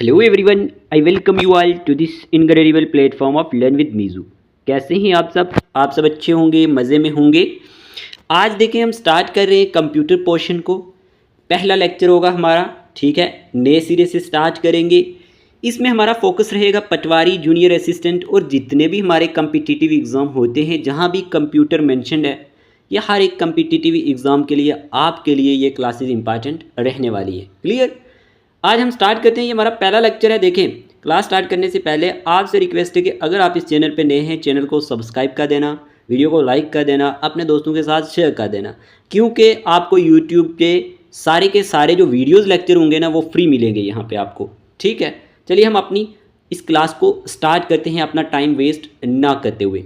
Hello everyone, I welcome you all to this incredible platform of learn with Meeju. कैसे हैं आप सब अच्छे होंगे, मज़े में होंगे। आज देखें, हम स्टार्ट कर रहे हैं कंप्यूटर पोर्शन को। पहला लेक्चर होगा हमारा, ठीक है, नए सिरे से स्टार्ट करेंगे। इसमें हमारा फोकस रहेगा पटवारी, जूनियर असिस्टेंट और जितने भी हमारे कम्पिटिटिव एग्ज़ाम होते हैं जहाँ भी कंप्यूटर मेंशन है, या हर एक कम्पिटिटिव एग्ज़ाम के लिए आपके लिए ये क्लासेस इंपॉर्टेंट रहने वाली है। क्लियर। आज हम स्टार्ट करते हैं, ये हमारा पहला लेक्चर है। देखें, क्लास स्टार्ट करने से पहले आपसे रिक्वेस्ट है कि अगर आप इस चैनल पे नए हैं, चैनल को सब्सक्राइब कर देना, वीडियो को लाइक कर देना, अपने दोस्तों के साथ शेयर कर देना, क्योंकि आपको यूट्यूब के सारे जो वीडियोज़ लेक्चर होंगे ना, वो फ्री मिलेंगे यहाँ पर आपको। ठीक है, चलिए हम अपनी इस क्लास को स्टार्ट करते हैं, अपना टाइम वेस्ट ना करते हुए।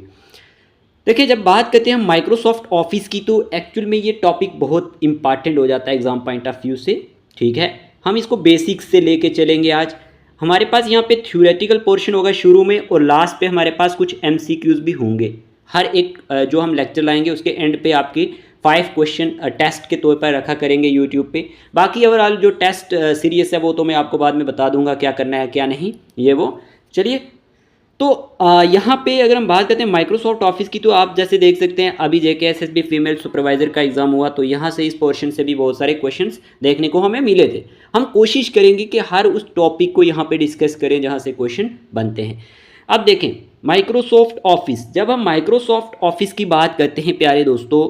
देखिए, जब बात करते हैं हम माइक्रोसॉफ्ट ऑफिस की, तो एक्चुअल में ये टॉपिक बहुत इंपॉर्टेंट हो जाता है एग्ज़ाम पॉइंट ऑफ व्यू से। ठीक है, हम इसको बेसिक्स से लेके चलेंगे। आज हमारे पास यहाँ पे थ्योरेटिकल पोर्शन होगा शुरू में, और लास्ट पे हमारे पास कुछ एमसीक्यूज़ भी होंगे। हर एक जो हम लेक्चर लाएंगे उसके एंड पे आपके 5 क्वेश्चन टेस्ट के तौर पर रखा करेंगे यूट्यूब पे। बाकी ओवरऑल जो टेस्ट सीरीज है वो तो मैं आपको बाद में बता दूंगा क्या करना है क्या नहीं, ये वो। चलिए, तो यहाँ पे अगर हम बात करते हैं माइक्रोसॉफ्ट ऑफिस की, तो आप जैसे देख सकते हैं अभी JKSSB फीमेल सुपरवाइज़र का एग्ज़ाम हुआ, तो यहाँ से इस पोर्शन से भी बहुत सारे क्वेश्चंस देखने को हमें मिले थे। हम कोशिश करेंगे कि हर उस टॉपिक को यहाँ पे डिस्कस करें जहाँ से क्वेश्चन बनते हैं। अब देखें, माइक्रोसॉफ्ट ऑफिस, जब हम माइक्रोसॉफ्ट ऑफिस की बात करते हैं प्यारे दोस्तों,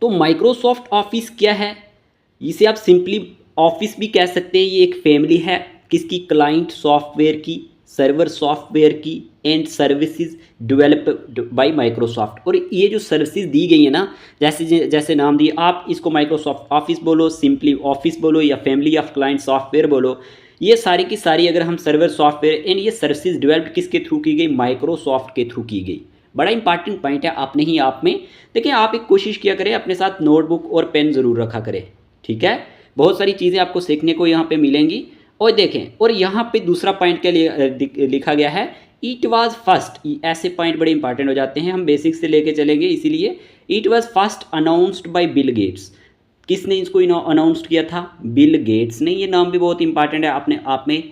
तो माइक्रोसॉफ्ट ऑफिस क्या है? इसे आप सिंपली ऑफिस भी कह सकते हैं। ये एक फैमिली है किसकी? क्लाइंट सॉफ्टवेयर की, सर्वर सॉफ्टवेयर की, and services developed by Microsoft. और ये जो सर्विसेज दी गई है ना, जैसे नाम दिए, आप इसको माइक्रोसॉफ्ट ऑफिस बोलो, सिंपली ऑफिस बोलो, या फैमिली ऑफ क्लाइंट सॉफ्टवेयर बोलो, ये सारी की सारी अगर हम सर्वर सॉफ्टवेयर एंड ये सर्विसेज डेवलप्ड किसके थ्रू की गई? माइक्रोसॉफ्ट के थ्रू की गई। बड़ा इंपॉर्टेंट पॉइंट है अपने ही आप में। देखिए, आप एक कोशिश किया करें, अपने साथ नोटबुक और पेन ज़रूर रखा करें। ठीक है, बहुत सारी चीज़ें आपको सीखने को यहाँ पे मिलेंगी। और देखें, और यहाँ पे दूसरा पॉइंट क्या लिखा गया है? It was first. ऐसे पॉइंट बड़े इंपॉर्टेंट हो जाते हैं, हम बेसिक से लेके चलेंगे, इसीलिए it was first announced by Bill gets. किसने इसको अनाउंस्ड किया था? बिल गेट्स ने। ये नाम भी बहुत इंपॉर्टेंट है अपने आप में।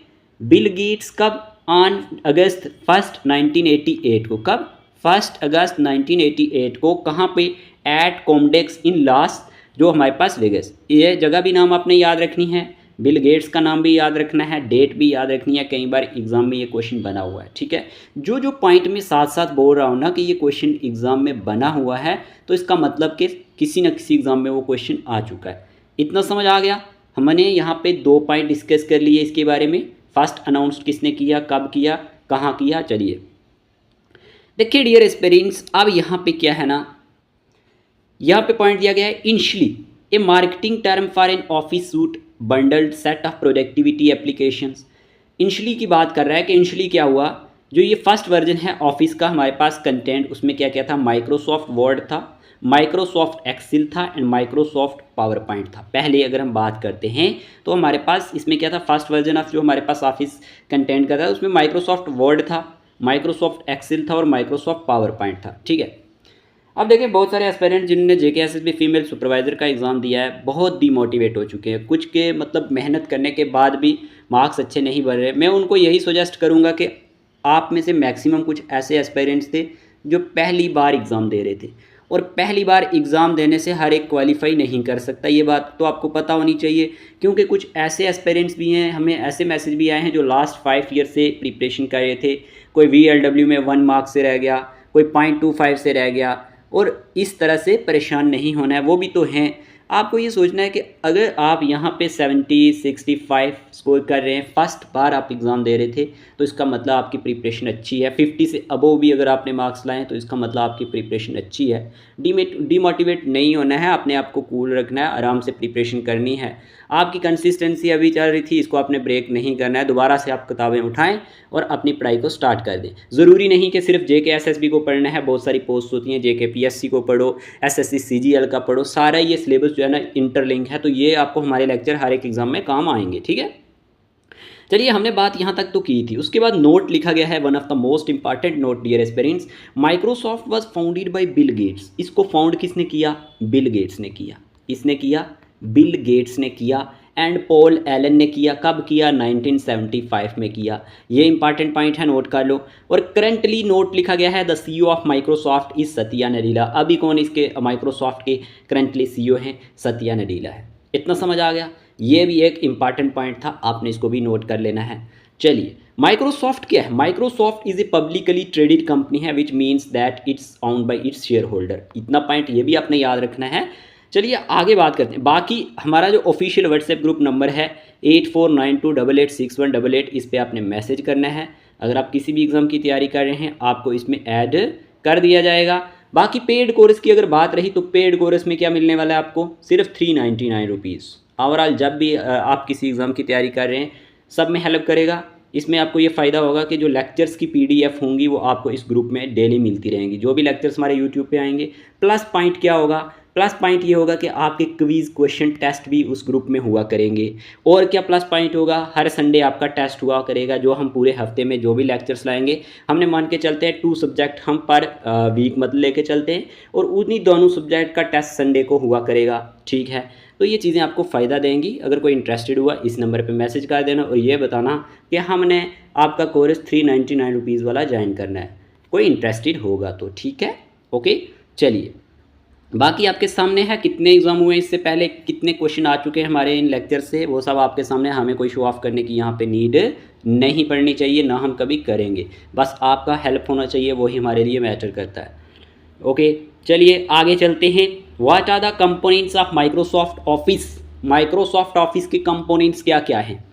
बिल गेट्स कब? ऑन अगस्त 1 1988 को। कब? 1 अगस्त 1988 को। कहाँ पे? एट कॉमडेक्स इन लास, जो हमारे पास वेगस। ये जगह भी नाम आपने याद रखनी है, बिल गेट्स का नाम भी याद रखना है, डेट भी याद रखनी है। कई बार एग्जाम में ये क्वेश्चन बना हुआ है। ठीक है, जो पॉइंट में साथ साथ बोल रहा हूँ ना कि ये क्वेश्चन एग्जाम में बना हुआ है, तो इसका मतलब कि किसी न किसी एग्जाम में वो क्वेश्चन आ चुका है। इतना समझ आ गया? हमने यहाँ पे 2 पॉइंट डिस्कस कर लिए इसके बारे में। फर्स्ट अनाउंस किसने किया, कब किया, कहाँ किया। चलिए देखिए डियर एस्पिरेंट्स, अब यहाँ पे क्या है ना, यहाँ पे पॉइंट दिया गया है, initially A marketing term for an office suit bundled set of productivity applications. Initially की बात कर रहा है कि इनिशियली क्या हुआ, जो ये फर्स्ट वर्जन है ऑफिस का हमारे पास कंटेंट, उसमें क्या क्या था? माइक्रोसॉफ्ट वर्ड था, माइक्रोसॉफ्ट एक्सेल था, एंड माइक्रोसॉफ्ट पावर पॉइंट था। पहले अगर हम बात करते हैं तो हमारे पास इसमें क्या था? फर्स्ट वर्जन ऑफ जो हमारे पास ऑफिस कंटेंट का था, उसमें माइक्रोसॉफ्ट वर्ड था, माइक्रोसॉफ्ट एक्सेल था, और माइक्रोसॉफ्ट पावर पॉइंट था। ठीक है, अब देखें, बहुत सारे एस्पिरेंट जिन्होंने JKSSB फीमेल सुपरवाइज़र का एग्ज़ाम दिया है, बहुत डीमोटिवेट हो चुके हैं। कुछ के मतलब मेहनत करने के बाद भी मार्क्स अच्छे नहीं बन रहे। मैं उनको यही सजेस्ट करूंगा कि आप में से मैक्सिमम कुछ ऐसे एस्पिरेंट्स थे जो पहली बार एग्ज़ाम दे रहे थे, और पहली बार एग्ज़ाम देने से हर एक क्वालिफाई नहीं कर सकता। ये बात तो आपको पता होनी चाहिए, क्योंकि कुछ ऐसे एस्पिरेंट्स भी हैं, हमें ऐसे मैसेज भी आए हैं जो लास्ट 5 ईयर से प्रिपरेशन कर रहे थे। कोई VLW में 1 मार्क से रह गया, कोई 0.25 से रह गया, और इस तरह से परेशान नहीं होना है। वो भी तो हैं। आपको ये सोचना है कि अगर आप यहाँ पे 70 65 स्कोर कर रहे हैं, फर्स्ट बार आप एग्ज़ाम दे रहे थे, तो इसका मतलब आपकी प्रिपरेशन अच्छी है। 50 से अबोव भी अगर आपने मार्क्स लाए तो इसका मतलब आपकी प्रिपरेशन अच्छी है। डीमोटिवेट नहीं होना है, अपने आप को कूल रखना है, आराम से प्रिपरेशन करनी है। आपकी कंसिस्टेंसी अभी चल रही थी, इसको आपने ब्रेक नहीं करना है। दोबारा से आप किताबें उठाएं और अपनी पढ़ाई को स्टार्ट कर दें। ज़रूरी नहीं कि सिर्फ JKSSB को पढ़ना है, बहुत सारी पोस्ट होती हैं, JKPSC को पढ़ो, SSC CGL का पढ़ो, सारा ये सिलेबस जो है ना इंटरलिंक है, तो ये आपको हमारे लेक्चर हर एक एग्जाम में काम आएंगे। ठीक है, चलिए, हमने बात यहाँ तक तो की थी। उसके बाद नोट लिखा गया है, one of the most important note dear aspirants, Microsoft was founded by Bill Gates. इसको फाउंड किसने किया? बिल गेट्स ने किया। किसने किया? बिल गेट्स ने किया। एंड पॉल एलन ने किया। कब किया? 1975 में किया। ये इंपॉर्टेंट पॉइंट है, नोट कर लो। और करंटली नोट लिखा गया है the CEO of Microsoft is Satya Nadella. अभी कौन इसके माइक्रोसॉफ्ट के करंटली सीईओ हैं? सत्या नडेला है। इतना समझ आ गया? ये भी एक इंपॉर्टेंट पॉइंट था, आपने इसको भी नोट कर लेना है। चलिए, माइक्रोसॉफ्ट क्या है? Microsoft is a publicly traded company है which means that it's owned by its shareholder. इतना पॉइंट ये भी आपने याद रखना है। चलिए आगे बात करते हैं। बाकी हमारा जो ऑफिशियल व्हाट्सएप ग्रुप नंबर है 8492886188, इस पर आपने मैसेज करना है। अगर आप किसी भी एग्ज़ाम की तैयारी कर रहे हैं आपको इसमें ऐड कर दिया जाएगा। बाकी पेड कोर्स की अगर बात रही तो पेड कोर्स में क्या मिलने वाला है आपको? सिर्फ 399 रुपीज़। ओवरऑल जब भी आप किसी एग्ज़ाम की तैयारी कर रहे हैं सब में हेल्प करेगा। इसमें आपको ये फ़ायदा होगा कि जो लेक्चर्स की PDF होंगी वो आपको इस ग्रुप में डेली मिलती रहेंगी। जो भी लेक्चर्स हमारे यूट्यूब पे आएंगे। प्लस पॉइंट क्या होगा? प्लस पॉइंट ये होगा कि आपके क्विज़ क्वेश्चन टेस्ट भी उस ग्रुप में हुआ करेंगे। और क्या प्लस पॉइंट होगा? हर संडे आपका टेस्ट हुआ करेगा, जो हम पूरे हफ्ते में जो भी लेक्चर्स लाएंगे, हमने मान के चलते हैं 2 सब्जेक्ट हम पर वीक मतलब लेके चलते हैं, और उन्हीं दोनों सब्जेक्ट का टेस्ट संडे को हुआ करेगा। ठीक है, तो ये चीज़ें आपको फ़ायदा देंगी। अगर कोई इंटरेस्टेड हुआ इस नंबर पे मैसेज कर देना और ये बताना कि हमने आपका कोर्स 399 रुपीज़ वाला ज्वाइन करना है। कोई इंटरेस्टेड होगा तो ठीक है, ओके। चलिए, बाकी आपके सामने है कितने एग्ज़ाम हुए इससे पहले, कितने क्वेश्चन आ चुके हैं हमारे इन लेक्चर से, वो सब आपके सामने। हमें कोई शो ऑफ करने की यहाँ पे नीड नहीं पड़नी चाहिए, ना हम कभी करेंगे। बस आपका हेल्प होना चाहिए, वही हमारे लिए मैटर करता है। ओके, चलिए आगे चलते हैं। What are the components of Microsoft Office? Microsoft Office के कंपोनेंट्स क्या क्या हैं?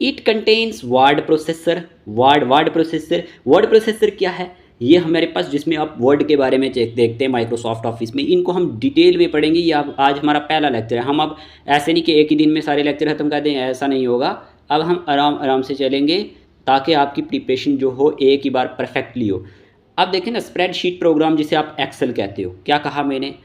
It contains word processor. Word processor क्या है? ये हमारे पास जिसमें आप वर्ड के बारे में देखते हैं माइक्रोसॉफ्ट ऑफिस में, इनको हम डिटेल में पढ़ेंगे। ये आज हमारा पहला लेक्चर है। हम अब ऐसे नहीं कि एक ही दिन में सारे लेक्चर ख़त्म कर दें, ऐसा नहीं होगा। अब हम आराम से चलेंगे ताकि आपकी प्रिपरेशन जो हो एक ही बार परफेक्टली हो। अब देखें ना, स्प्रेडशीट प्रोग्राम जिसे आप एक्सेल कहते हो, क्या कहा मैंने?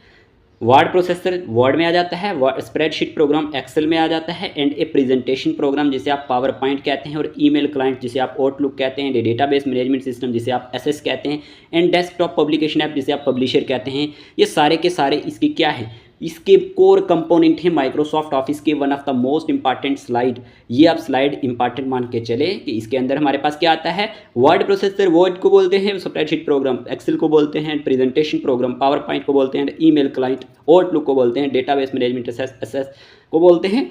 वर्ड प्रोसेसर वर्ड में आ जाता है, स्प्रेडशीट प्रोग्राम एक्सेल में आ जाता है, एंड ए प्रेजेंटेशन प्रोग्राम जिसे आप पावर पॉइंट कहते हैं, और ईमेल क्लाइंट जिसे आप आउटलुक कहते हैं, डेटाबेस मैनेजमेंट सिस्टम जिसे आप एसएस कहते हैं, एंड डेस्कटॉप पब्लिकेशन ऐप जिसे आप पब्लिशर कहते हैं। ये सारे के सारे इसके क्या है? इसके कोर कंपोनेंट है माइक्रोसॉफ्ट ऑफिस के। One of the most important slide, ये आप स्लाइड इंपॉर्टेंट मान के चले कि इसके अंदर हमारे पास क्या आता है? वर्ड प्रोसेसर, वर्ड को बोलते हैं, स्प्रेडशीट प्रोग्राम एक्सेल को बोलते हैं, प्रेजेंटेशन प्रोग्राम पावर पॉइंट को बोलते हैं, ईमेल क्लाइंट आउटलुक को बोलते हैं, डेटाबेस मैनेजमेंट एसएस को बोलते हैं,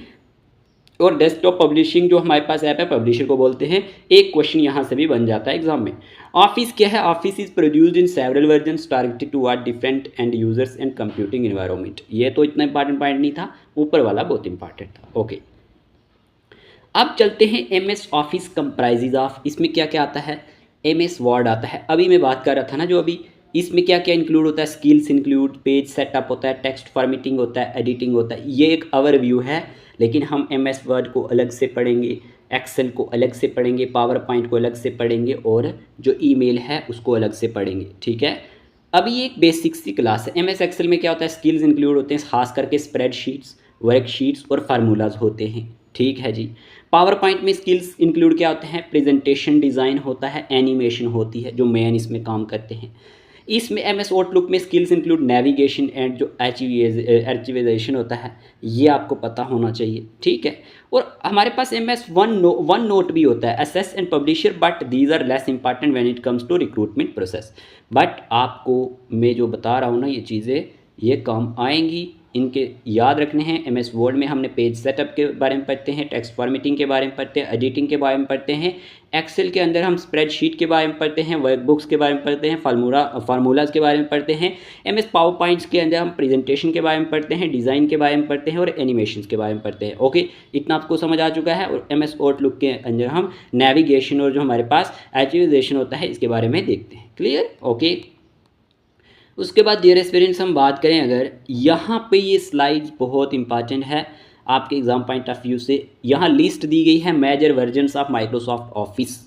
और डेस्कटॉप पब्लिशिंग जो हमारे पास ऐप है पब्लिशर को बोलते हैं। एक क्वेश्चन यहाँ से भी बन जाता है एग्जाम में। ऑफिस क्या है? Office is produced in several versions targeted toward different and users and computing environment. ये तो इतना इंपॉर्टेंट पॉइंट नहीं था, ऊपर वाला बहुत इंपॉर्टेंट था। ओके, अब चलते हैं MS ऑफिस कंप्राइजेज ऑफ। इसमें क्या क्या आता है? MS वर्ड आता है। अभी मैं बात कर रहा था ना, जो अभी इसमें क्या क्या इंक्लूड होता है? स्किल्स इंक्लूड, पेज सेटअप होता है, टेक्स्ट फॉर्मेटिंग होता है, एडिटिंग होता है। ये एक ओवरव्यू है, लेकिन हम MS वर्ड को अलग से पढ़ेंगे, एक्सेल को अलग से पढ़ेंगे, पावर पॉइंट को अलग से पढ़ेंगे, और जो ईमेल है उसको अलग से पढ़ेंगे। ठीक है, अभी ये एक बेसिक सी क्लास है। MS एक्सेल में क्या होता है? स्किल्स इंक्लूड होते हैं, खास करके स्प्रेडशीट्स, वर्कशीट्स और फार्मूलाज होते हैं। ठीक है जी। पावर पॉइंट में स्किल्स इंक्लूड क्या होते हैं? प्रेजेंटेशन डिज़ाइन होता है, एनिमेशन होती है, जो मेन इसमें काम करते हैं। इसमें MS आउटलुक में स्किल्स इंक्लूड नेविगेशन एंड जो आर्चिवाइजेशन होता है, ये आपको पता होना चाहिए। ठीक है, और हमारे पास MS वन नोट भी होता है, SS and Publisher, but these are less important when it comes to recruitment process. But आपको मैं जो बता रहा हूँ ना, ये चीज़ें ये काम आएंगी, इनके याद रखने हैं। MS वर्ड में हमने पेज सेटअप के बारे में पढ़ते हैं, टेक्स्ट फॉर्मेटिंग के बारे में पढ़ते हैं, एडिटिंग के बारे में पढ़ते हैं। एक्सेल के अंदर हम स्प्रेडशीट के बारे में पढ़ते हैं, वर्कबुक्स के बारे में पढ़ते हैं, फार्मूलाज के बारे में पढ़ते हैं। MS पावर पॉइंट्स के अंदर हम प्रेजेंटेशन के बारे में पढ़ते हैं, डिज़ाइन के बारे में पढ़ते हैं, और एनिमेशन के बारे में पढ़ते हैं। ओके, इतना आपको समझ आ चुका है। और MS आउटलुक के अंदर हम नेविगेशन और जो हमारे पास आर्चिवाइजेशन होता है इसके बारे में देखते हैं। क्लियर? ओके, उसके बाद डियर एस्पिरेंट्स हम बात करें, अगर यहाँ पे ये स्लाइड बहुत इंपॉर्टेंट है आपके एग्ज़ाम पॉइंट ऑफ व्यू से। यहाँ लिस्ट दी गई है major versions of Microsoft Office,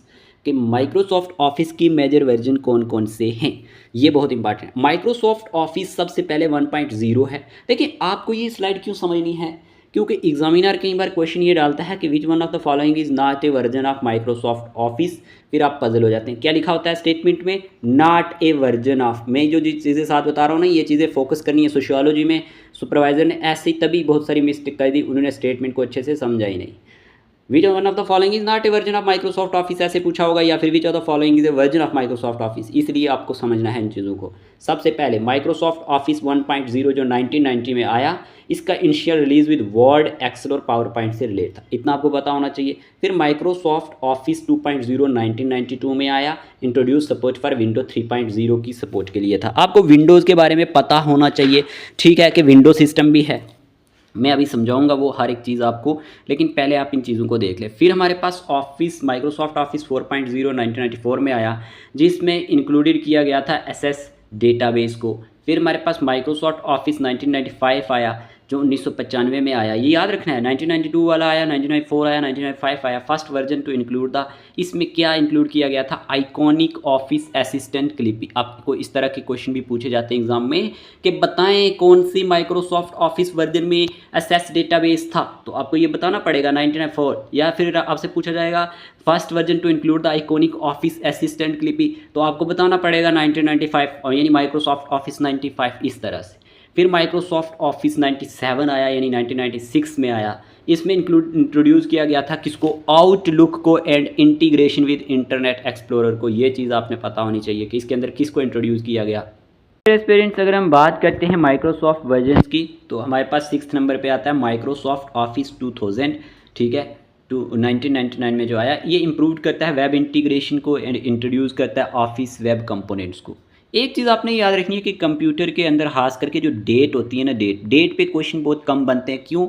कि माइक्रोसॉफ्ट ऑफिस की मेजर वर्जन कौन कौन से हैं। ये बहुत इंपॉर्टेंट है। माइक्रोसॉफ्ट ऑफिस सबसे पहले 1.0 है। देखिए, आपको ये स्लाइड क्यों समझनी है क्योंकि एग्जामिनर कई बार क्वेश्चन ये डालता है कि which one of the following is not a version of Microsoft office, फिर आप पजल हो जाते हैं। क्या लिखा होता है स्टेटमेंट में? Not a version of. मैं जो चीज़ें साथ बता रहा हूँ ना, ये चीज़ें फोकस करनी है। सोशियोलॉजी में सुपरवाइजर ने ऐसे ही तभी बहुत सारी मिस्टेक कर दी, उन्होंने स्टेटमेंट को अच्छे से समझा ही नहीं। Which one of the following is not a version of Microsoft office ऐसे पूछा होगा, या फिर which of the following is a version of Microsoft office. इसलिए आपको समझना है इन चीज़ों को। सबसे पहले माइक्रोसॉफ्ट ऑफिस 1.0 जो 1990 में आया, इसका initial release with Word, Excel और पावर पॉइंट से रिलेट था, इतना आपको पता होना चाहिए। फिर माइक्रोसॉफ्ट ऑफिस 2.0 1992 में आया, इंट्रोड्यूस सपोर्ट फॉर विंडो 3.0 की सपोर्ट के लिए था। आपको विंडोज़ के बारे में पता होना चाहिए, ठीक है, कि विंडो सिस्टम भी है। मैं अभी समझाऊंगा वो हर एक चीज़ आपको, लेकिन पहले आप इन चीज़ों को देख लें। फिर हमारे पास ऑफिस माइक्रोसॉफ्ट ऑफिस 4.0 1994 में आया, जिसमें इंक्लूडेड किया गया था एसएस डेटाबेस को। फिर हमारे पास माइक्रोसॉफ्ट ऑफिस 1995 आया, जो 1995 में आया। ये याद रखना है, 1992 वाला आया, 1994 आया, 1995 आया। First version to include the, इसमें क्या इंक्लूड किया गया था? Iconic office assistant clip. आपको इस तरह के क्वेश्चन भी पूछे जाते हैं एग्जाम में कि बताएं कौन सी माइक्रोसॉफ्ट ऑफिस वर्जन में एसएस डेटाबेस था, तो आपको ये बताना पड़ेगा 1994। या फिर आपसे पूछा जाएगा first version to include the iconic office assistant Clippy, तो आपको बताना पड़ेगा 1995, और यानी माइक्रोसॉफ्ट ऑफिस 95 इस तरह से। फिर माइक्रोसॉफ्ट ऑफिस 97 आया, यानी 1996 में आया। इसमें इंट्रोड्यूस किया गया था किसको? आउटलुक को and integration with internet explorer को। ये चीज़ आपने पता होनी चाहिए कि इसके अंदर किसको इंट्रोड्यूस किया गया। एक्सपीरियंस अगर हम बात करते हैं माइक्रोसॉफ्ट वर्जन्स की, तो हमारे पास 6th नंबर पे आता है माइक्रोसॉफ्ट ऑफिस 2000, ठीक है, 1999 में जो आया। ये इम्प्रूव करता है वेब इंटीग्रेशन को एंड इंट्रोड्यूस करता है ऑफिस वेब कंपोनेंट्स को। एक चीज़ आपने याद रखनी है कि कंप्यूटर के अंदर खास करके जो डेट होती है ना, डेट पे क्वेश्चन बहुत कम बनते हैं। क्यों?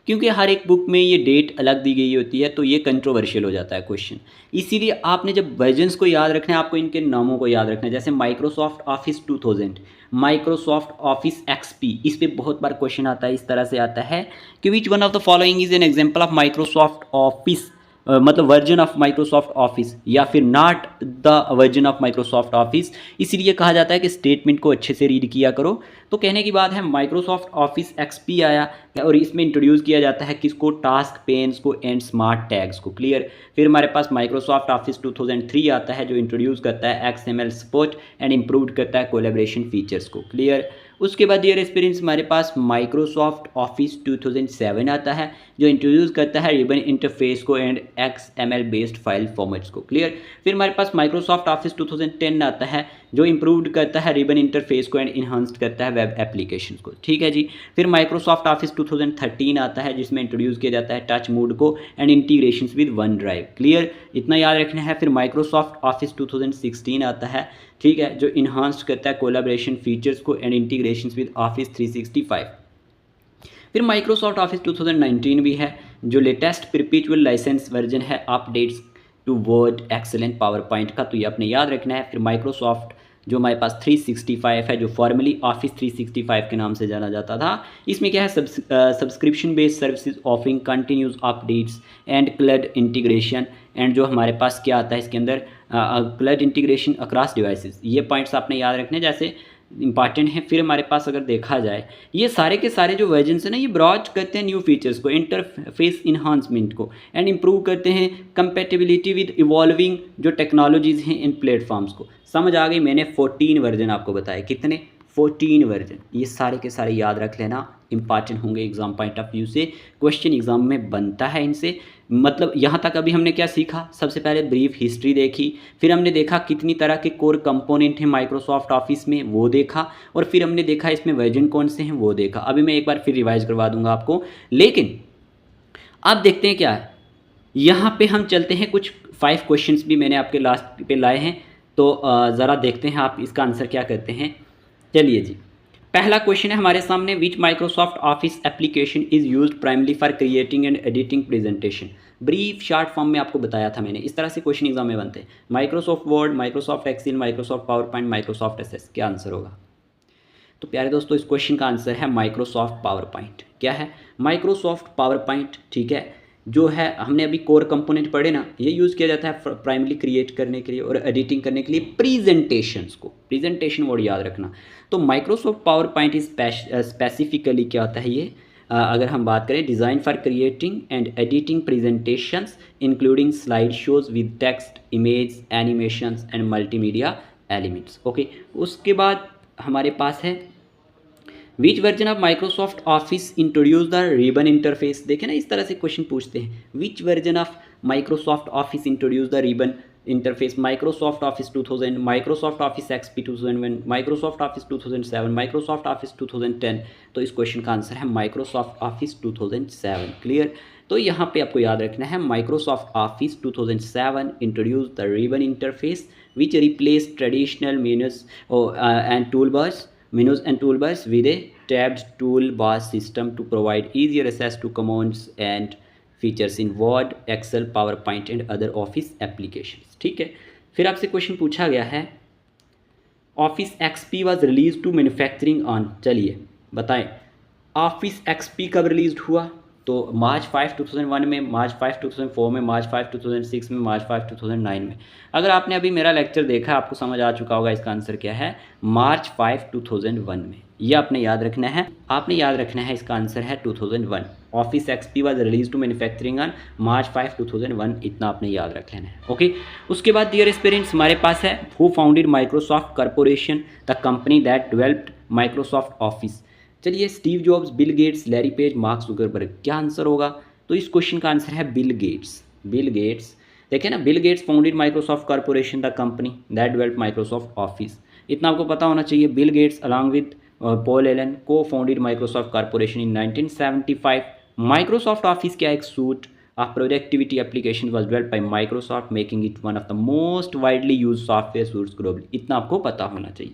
क्योंकि हर एक बुक में ये डेट अलग दी गई होती है, तो ये कंट्रोवर्शियल हो जाता है क्वेश्चन। इसीलिए आपने जब वर्जन्स को याद रखना है, आपको इनके नामों को याद रखना है। जैसे Microsoft office 2000, Microsoft office XP, इस पर बहुत बार क्वेश्चन आता है, इस तरह से आता है कि which one of the following is an example of Microsoft office, मतलब वर्जन ऑफ माइक्रोसॉफ्ट ऑफिस, या फिर not the version of Microsoft office. इसीलिए कहा जाता है कि स्टेटमेंट को अच्छे से रीड किया करो। तो कहने की बात है माइक्रोसॉफ्ट ऑफिस एक्सपी आया, और इसमें इंट्रोड्यूस किया जाता है किसको? टास्क पेन्स को एंड स्मार्ट टैग्स को। क्लियर। फिर हमारे पास माइक्रोसॉफ्ट ऑफिस 2003 आता है, जो इंट्रोड्यूस करता है एक्सएमएल सपोर्ट एंड इम्प्रूव करता है कोलैबोरेशन फीचर्स को। क्लियर। उसके बाद डियर एक्सपीरियंस हमारे पास माइक्रोसॉफ्ट ऑफिस 2007 आता है, जो इंट्रोड्यूस करता है रिबन इंटरफेस को and XML based file formats को। क्लियर। फिर हमारे पास माइक्रोसॉफ्ट ऑफिस 2010 आता है, जो इंप्रूव्ड करता है रिबन इंटरफेस को एंड इन्हांस्ड करता है वेब एप्लीकेशन को। ठीक है जी। फिर माइक्रोसॉफ्ट ऑफिस 2013 आता है, जिसमें इंट्रोड्यूस किया जाता है टच मोड को and integration with one drive. Clear, इतना याद रखना है। फिर माइक्रोसॉफ्ट ऑफिस 2016 आता है, ठीक है, जो इन्हांस्ड करता है कोलैबोरेशन फीचर्स को एंड इंटीग्रेशन विद ऑफिस 365। फिर माइक्रोसॉफ्ट ऑफिस 2019 भी है, जो लेटेस्ट परपेचुअल लाइसेंस वर्जन है updates to Word, Excel and PowerPoint का, तो ये आपने याद रखना है। फिर माइक्रोसॉफ्ट जो हमारे पास 365 है, जो फॉर्मली ऑफिस 365 के नाम से जाना जाता था, इसमें क्या है? Subscription based services offering continuous updates and cloud integration, and जो हमारे पास क्या आता है इसके अंदर? Cloud integration across devices. ये पॉइंट्स आपने याद रखने जैसे इंपॉर्टेंट है। फिर हमारे पास अगर देखा जाए, ये सारे के सारे जो वर्जन्स हैं ना, ये ब्रॉड करते हैं न्यू फीचर्स को, इंटरफेस इन्हांसमेंट को, एंड इम्प्रूव करते हैं कंपेटिबिलिटी विद इवॉल्विंग जो टेक्नोलॉजीज़ हैं इन प्लेटफॉर्म्स को। समझ आ गई? मैंने 14 वर्जन आपको बताए। कितने? 14 वर्जन। ये सारे के सारे याद रख लेना, इंपॉर्टेंट होंगे एग्जाम पॉइंट ऑफ व्यू से। क्वेश्चन एग्जाम में बनता है इनसे। मतलब यहाँ तक अभी हमने क्या सीखा? सबसे पहले ब्रीफ हिस्ट्री देखी, फिर हमने देखा कितनी तरह के कोर कंपोनेंट हैं माइक्रोसॉफ्ट ऑफिस में, वो देखा, और फिर हमने देखा इसमें वर्जन कौन से हैं, वो देखा। अभी मैं एक बार फिर रिवाइज करवा दूंगा आपको, लेकिन अब देखते हैं क्या है। यहाँ पे हम चलते हैं, कुछ 5 क्वेश्चंस भी मैंने आपके लास्ट पे लाए हैं, तो ज़रा देखते हैं आप इसका आंसर क्या करते हैं। चलिए जी, पहला क्वेश्चन है हमारे सामने, which Microsoft Office application is used primarily for creating and editing presentation. Brief short form में आपको बताया था मैंने, इस तरह से क्वेश्चन एग्जाम में बनते हैं। Microsoft Word, Microsoft Excel, Microsoft PowerPoint, Microsoft SS. क्या आंसर होगा? तो प्यारे दोस्तों, इस क्वेश्चन का आंसर है माइक्रोसॉफ्ट पावर पॉइंट। क्या है? माइक्रोसॉफ्ट पावर पॉइंट, ठीक है, जो है हमने अभी कोर कंपोनेंट पढ़े ना, ये यूज़ किया जाता है प्राइमरी क्रिएट करने के लिए और एडिटिंग करने के लिए प्रेजेंटेशंस को। प्रेजेंटेशन वर्ड याद रखना। तो Microsoft power point is specifically क्या होता है? ये अगर हम बात करें design for creating and editing presentations including slide shows with text, image, animations and multimedia elements. Okay, उसके बाद हमारे पास है विच version of Microsoft office introduce the ribbon interface. देखें ना, इस तरह से क्वेश्चन पूछते हैं, विच version of Microsoft office introduce the ribbon interface. Microsoft office 2000, Microsoft office XP 2001, Microsoft office 2007, Microsoft office 2010। तो इस क्वेश्चन का आंसर है माइक्रोसॉफ्ट ऑफिस 2007। क्लियर। तो यहाँ पे आपको याद रखना है Microsoft office 2007 introduce the ribbon interface which replace traditional menus and toolbars with a tabbed toolbar system to provide easier access to commands and features in Word, Excel, PowerPoint and other Office applications। ठीक है, फिर आपसे question पूछा गया है office XP was released to manufacturing on। चलिए बताएं office XP कब रिलीज हुआ। तो मार्च 5 2001 में, मार्च 5 2004 में, मार्च 5 2006 में, मार्च 5 2009 में। अगर आपने अभी मेरा लेक्चर देखा आपको समझ आ चुका होगा इसका आंसर क्या है, मार्च 5 2001 में। ये आपने याद रखना है, इसका आंसर है 2001। Office XP was release to manufacturing on March 5 2001, इतना आपने याद रख लेना है। ओके, उसके बाद डियर एस्पिरेंट्स हमारे पास है who founded Microsoft Corporation, the company that developed Microsoft Office. चलिए, Steve Jobs, Bill Gates, Larry Page, Mark Zuckerberg. क्या आंसर होगा। तो इस क्वेश्चन का आंसर है बिल गेट्स। देखिए ना, Bill Gates founded Microsoft Corporation, the company that developed Microsoft office. इतना आपको पता होना चाहिए। Bill Gates along with Paul Allen को फाउंडेड माइक्रोसॉफ्ट कॉर्पोरेशन इन 1975। माइक्रोसॉफ्ट ऑफिस क्या एक suit of productivity application was developed by Microsoft making it one of the most widely used software suits globally. इतना आपको पता होना चाहिए।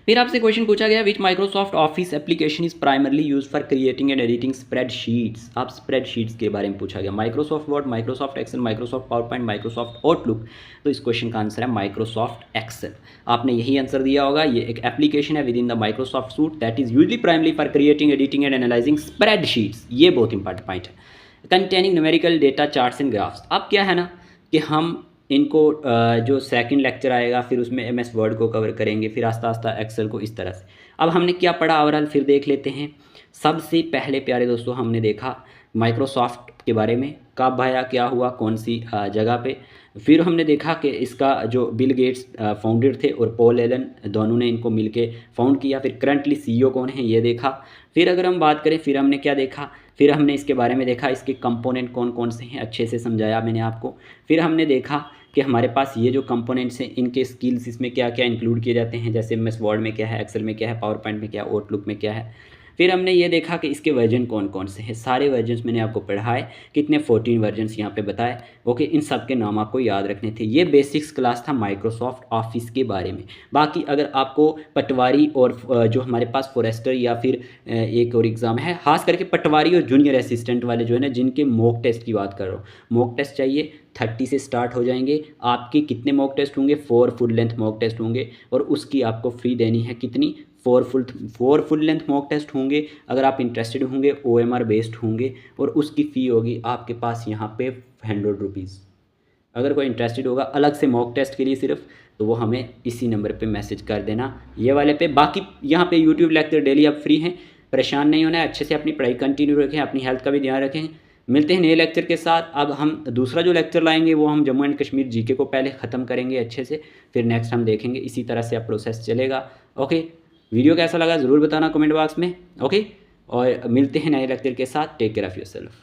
फिर आपसे क्वेश्चन पूछा गया which Microsoft Office application is primarily use for creating and editing spreadsheets. आप स्प्रेडशीट्स के बारे में पूछा गया। Microsoft Word, Microsoft Excel, Microsoft PowerPoint, Microsoft Outlook. तो इस क्वेश्चन का आंसर है माइक्रोसॉफ्ट एक्सेल। आपने यही आंसर दिया होगा। ये एक एप्लीकेशन है with in the Microsoft suit that is usually primarily for creating, editing and analysing spreadsheets. ये बहुत इंपॉर्टेंट पॉइंट है। Containing numerical data, charts and graphs. अब क्या है ना कि हम इनको जो सेकंड लेक्चर आएगा फिर उसमें MS वर्ड को कवर करेंगे, फिर आस्ता आस्ता एक्सेल को इस तरह से। अब हमने क्या पढ़ा ओवरऑल फिर देख लेते हैं। सबसे पहले प्यारे दोस्तों हमने देखा माइक्रोसॉफ्ट के बारे में, कब आया, क्या हुआ, कौन सी जगह पे। फिर हमने देखा कि इसका जो बिल गेट्स फाउंडर थे और पॉल एलन दोनों ने इनको मिलके फाउंड किया। फिर करंटली CEO कौन है ये देखा। फिर अगर हम बात करें फिर हमने क्या देखा, फिर हमने इसके बारे में देखा इसके कंपोनेंट कौन कौन से हैं, अच्छे से समझाया मैंने आपको। फिर हमने देखा कि हमारे पास ये जो कंपोनेंट्स हैं इनके स्किल्स इसमें क्या क्या इंक्लूड किए जाते हैं, जैसे MS वर्ड में क्या है, एक्सेल में क्या है, पावर पॉइंट में क्या है, आउटलुक में क्या है। फिर हमने ये देखा कि इसके वर्जन कौन कौन से हैं। सारे वर्जन्स मैंने आपको पढ़ाए, कितने 14 वर्जन्स यहाँ पे बताए। ओके, इन सब के नाम आपको याद रखने थे। ये बेसिक्स क्लास था माइक्रोसॉफ्ट ऑफिस के बारे में। बाकी अगर आपको पटवारी और जो हमारे पास फॉरेस्टर या फिर एक और एग्ज़ाम है, खास करके पटवारी और जूनियर असिस्टेंट वाले जो है ना, जिनके मॉक टेस्ट की बात कर रहा हूँ, मॉक टेस्ट चाहिए 30 से स्टार्ट हो जाएंगे। आपके कितने मॉक टेस्ट होंगे, 4 फुल लेंथ मॉक टेस्ट होंगे और उसकी आपको फ़ी देनी है कितनी, 4 फुल लेंथ मॉक टेस्ट होंगे। अगर आप इंटरेस्टेड होंगे OMR बेस्ड होंगे और उसकी फ़ी होगी आपके पास यहाँ पे 100 रुपीज़। अगर कोई इंटरेस्टेड होगा अलग से मॉक टेस्ट के लिए सिर्फ, तो वो हमें इसी नंबर पे मैसेज कर देना, ये वाले पे। बाकी यहाँ पे YouTube लेक्चर डेली आप फ्री हैं, परेशान नहीं होना है। अच्छे से अपनी पढ़ाई कंटिन्यू रखें, अपनी हेल्थ का भी ध्यान रखें। मिलते हैं नए लेक्चर के साथ। अब हम दूसरा जो लेक्चर लाएंगे वो हम जम्मू एंड कश्मीर GK को पहले ख़त्म करेंगे अच्छे से, फिर नेक्स्ट हम देखेंगे। इसी तरह से अब प्रोसेस चलेगा। ओके, वीडियो कैसा लगा ज़रूर बताना कमेंट बॉक्स में। ओके, और मिलते हैं नए लेक्चर के साथ। Take care of yourself.